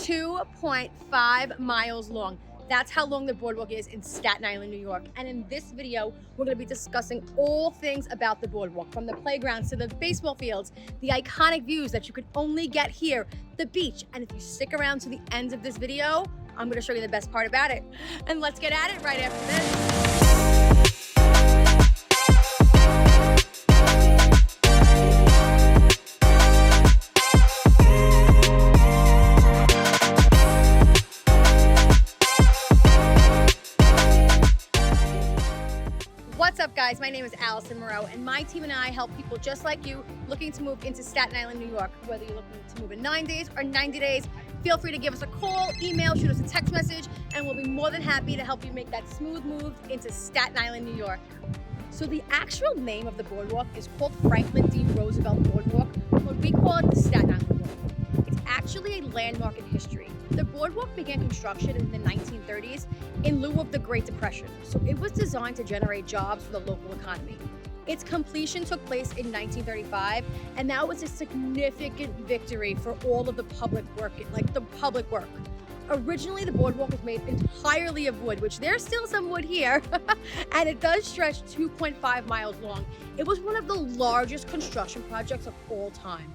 2.5 miles long. That's how long the boardwalk is in Staten Island, New York. And in this video, we're gonna be discussing all things about the boardwalk, from the playgrounds to the baseball fields, the iconic views that you could only get here, the beach. And if you stick around to the end of this video, I'm gonna show you the best part about it. And let's get at it right after this. What's up, guys? My name is Allison Moreau, and my team and I help people just like you looking to move into Staten Island, New York. Whether you're looking to move in 9 days or 90 days, feel free to give us a call, email, shoot us a text message, and we'll be more than happy to help you make that smooth move into Staten Island, New York. So the actual name of the boardwalk is called Franklin D. Roosevelt Boardwalk, but we call it the Staten Island Boardwalk. It's actually a landmark in history. The boardwalk began construction in the 1930s in lieu of the Great Depression, so it was designed to generate jobs for the local economy. Its completion took place in 1935, and that was a significant victory for all of the public work, Originally, the boardwalk was made entirely of wood, which there's still some wood here, and it does stretch 2.5 miles long. It was one of the largest construction projects of all time.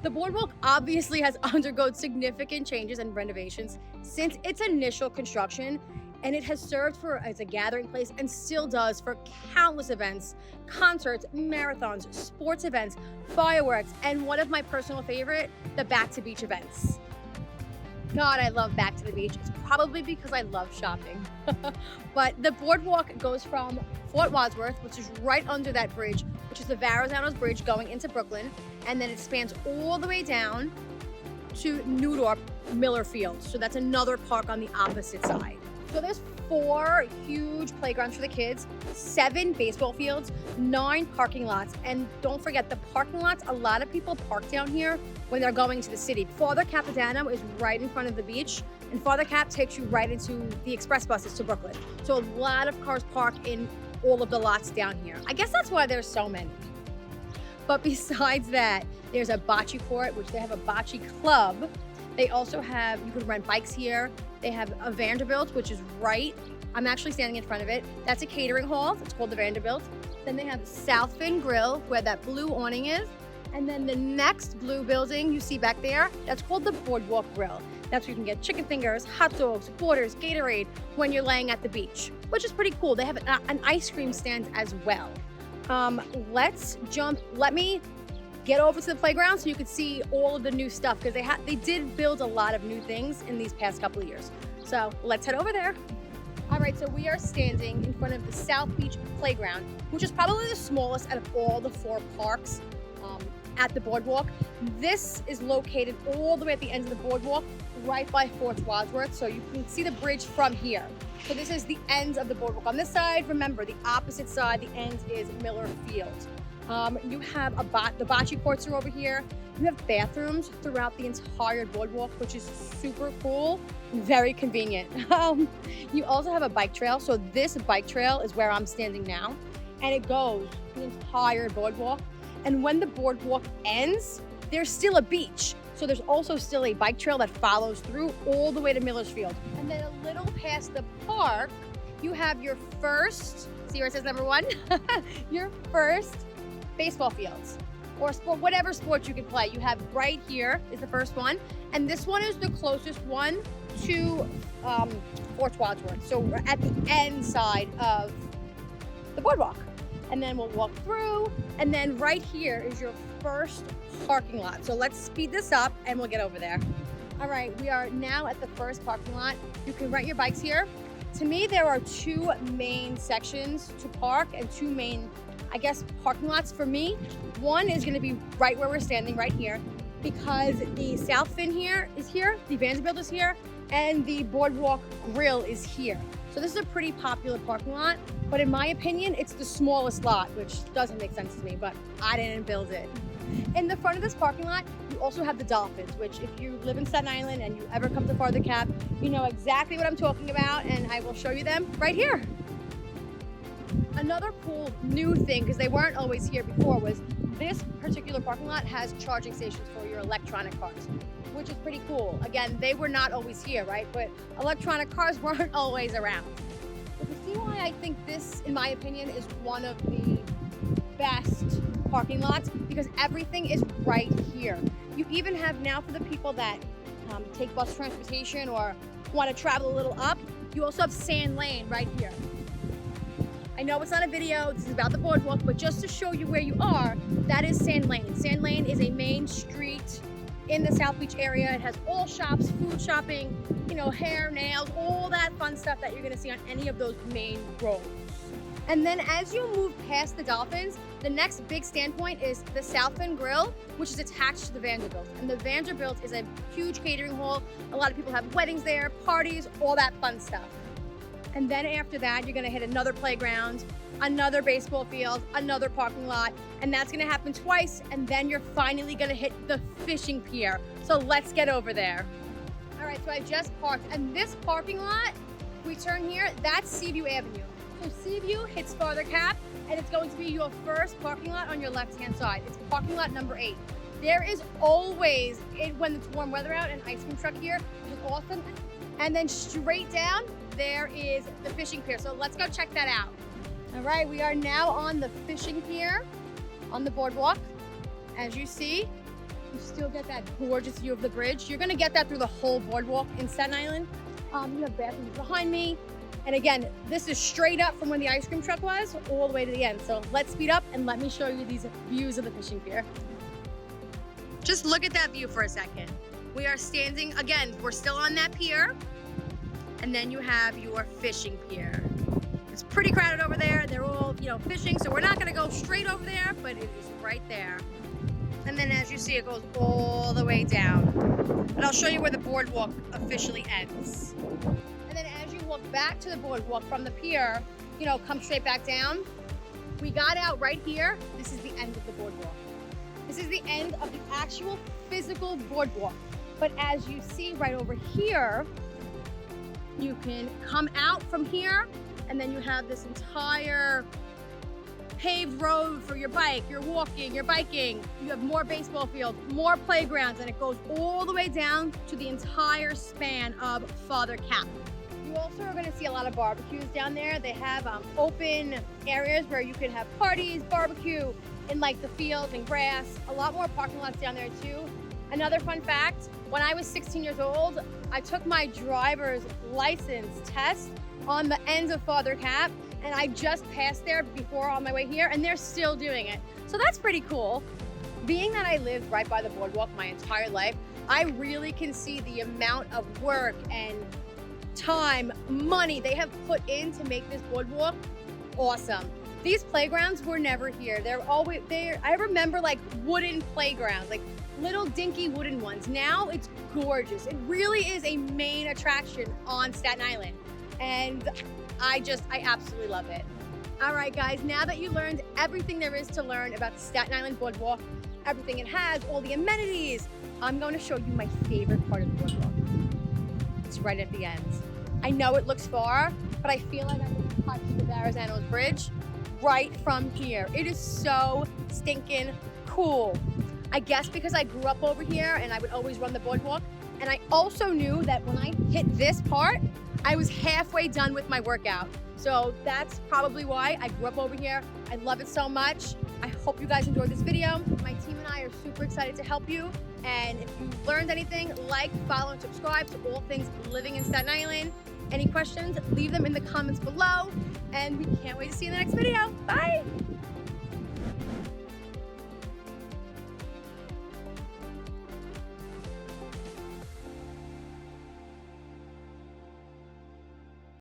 The boardwalk obviously has undergone significant changes and renovations since its initial construction, and it has served as a gathering place and still does for countless events, concerts, marathons, sports events, fireworks, and one of my personal favorite, the Back to Beach events. God, I love Back to the Beach. It's probably because I love shopping. But the boardwalk goes from Fort Wadsworth, which is right under that bridge, which is the Verrazano's Bridge going into Brooklyn, and then it spans all the way down to New Dorp, Miller Field. So that's another park on the opposite side. So there's 4 huge playgrounds for the kids, 7 baseball fields, 9 parking lots, and don't forget the parking lots. A lot of people park down here when they're going to the city. Father Capodanno is right in front of the beach, and Father Cap takes you right into the express buses to Brooklyn. So a lot of cars park in all of the lots down here. I guess that's why there's so many. But besides that, there's a bocce court, which they have a bocce club. They also have, you can rent bikes here. They have a Vanderbilt, which is right. I'm actually standing in front of it. That's a catering hall. It's called the Vanderbilt. Then they have South Fin Grill, where that blue awning is. And then the next blue building you see back there, that's called the Boardwalk Grill. That's where you can get chicken fingers, hot dogs, Borders, Gatorade when you're laying at the beach, which is pretty cool. They have an ice cream stand as well. Let me get over to the playground so you can see all of the new stuff, because they did build a lot of new things in these past couple of years. So let's head over there. All right, so we are standing in front of the South Beach Playground, which is probably the smallest out of all the 4 parks at the boardwalk. This is located all the way at the end of the boardwalk, right by Fort Wadsworth, so you can see the bridge from here. So this is the end of the boardwalk. On this side, remember, the opposite side, the end is Miller Field. You have the bocce courts are over here. You have bathrooms throughout the entire boardwalk, which is super cool and very convenient. You also have a bike trail. So this bike trail is where I'm standing now, and it goes the entire boardwalk. And when the boardwalk ends, there's still a beach. So there's also still a bike trail that follows through all the way to Miller's Field. And then a little past the park, you have your first, see where it says number 1? Your first baseball fields, or sport, whatever sport you can play. You have right here is the first one, and this one is the closest one to Fort Wadsworth. So we're at the end side of the boardwalk. And then we'll walk through, and then right here is your first parking lot. So let's speed this up and we'll get over there. All right, we are now at the first parking lot. You can rent your bikes here. To me, there are 2 main sections to park and 2 main, I guess, parking lots for me. One is gonna be right where we're standing, right here, because the South Fin is here, the Vanderbilt is here, and the Boardwalk Grill is here. So this is a pretty popular parking lot, but in my opinion, it's the smallest lot, which doesn't make sense to me, but I didn't build it. In the front of this parking lot, you also have the Dolphins, which if you live in Staten Island and you ever come to Father Cap, you know exactly what I'm talking about, and I will show you them right here. Another cool new thing, because they weren't always here before, was this particular parking lot has charging stations for your electronic cars. which is pretty cool. Again, they were not always here, right? But electronic cars weren't always around. But you see why I think this, in my opinion, is one of the best parking lots, because everything is right here. You even have now, for the people that take bus transportation or want to travel a little up, you also have Sand Lane right here. I know it's not a video, this is about the boardwalk, but just to show you where you are, that is Sand Lane. Sand Lane is a main street in the South Beach area. It has all shops, food shopping, you know, hair, nails, all that fun stuff that you're gonna see on any of those main roads. And then as you move past the Dolphins, the next big standpoint is the South End Grill, which is attached to the Vanderbilt. And the Vanderbilt is a huge catering hall. A lot of people have weddings there, parties, all that fun stuff. And then after that, you're gonna hit another playground, another baseball field, another parking lot, and that's gonna happen twice, and then you're finally gonna hit the fishing pier. So let's get over there. All right, so I just parked, and this parking lot, we turn here, that's Seaview Avenue. So Seaview hits Father Cap, and it's going to be your first parking lot on your left-hand side. It's parking lot number 8. There is always, when it's warm weather out, an ice cream truck here, which is awesome. And then straight down, there is the fishing pier. So let's go check that out. All right, we are now on the fishing pier on the boardwalk. As you see, you still get that gorgeous view of the bridge. You're gonna get that through the whole boardwalk in Staten Island. You have bathrooms behind me. And again, this is straight up from when the ice cream truck was all the way to the end. So let's speed up and let me show you these views of the fishing pier. Just look at that view for a second. We are standing, again, we're still on that pier. And then you have your fishing pier. It's pretty crowded over there. They're all, you know, fishing. So we're not gonna go straight over there, but it is right there. And then as you see, it goes all the way down. And I'll show you where the boardwalk officially ends. And then as you walk back to the boardwalk from the pier, you know, come straight back down. We got out right here. This is the end of the boardwalk. This is the end of the actual physical boardwalk. But as you see right over here, you can come out from here, and then you have this entire paved road for your bike, you're walking, you're biking. You have more baseball fields, more playgrounds, and it goes all the way down to the entire span of Father Cap. You also are gonna see a lot of barbecues down there. They have open areas where you can have parties, barbecue in like the fields and grass. A lot more parking lots down there too. Another fun fact, when I was 16 years old, I took my driver's license test on the ends of Father Cap, and I just passed there before on my way here, and they're still doing it. So that's pretty cool. Being that I lived right by the boardwalk my entire life, I really can see the amount of work and time, money they have put in to make this boardwalk awesome. These playgrounds were never here. They're always there. I remember like wooden playgrounds, like little dinky wooden ones. Now it's gorgeous. It really is a main attraction on Staten Island. And I absolutely love it. All right, guys, now that you learned everything there is to learn about the Staten Island Boardwalk, everything it has, all the amenities, I'm going to show you my favorite part of the boardwalk. It's right at the end. I know it looks far, but I feel like I can touch the Verrazano's Bridge right from here. It is so stinking cool. I guess because I grew up over here and I would always run the boardwalk. And I also knew that when I hit this part, I was halfway done with my workout. So that's probably why I grew up over here. I love it so much. I hope you guys enjoyed this video. My team and I are super excited to help you. And if you learned anything, like, follow, and subscribe to all things living in Staten Island. Any questions, leave them in the comments below. And we can't wait to see you in the next video. Bye.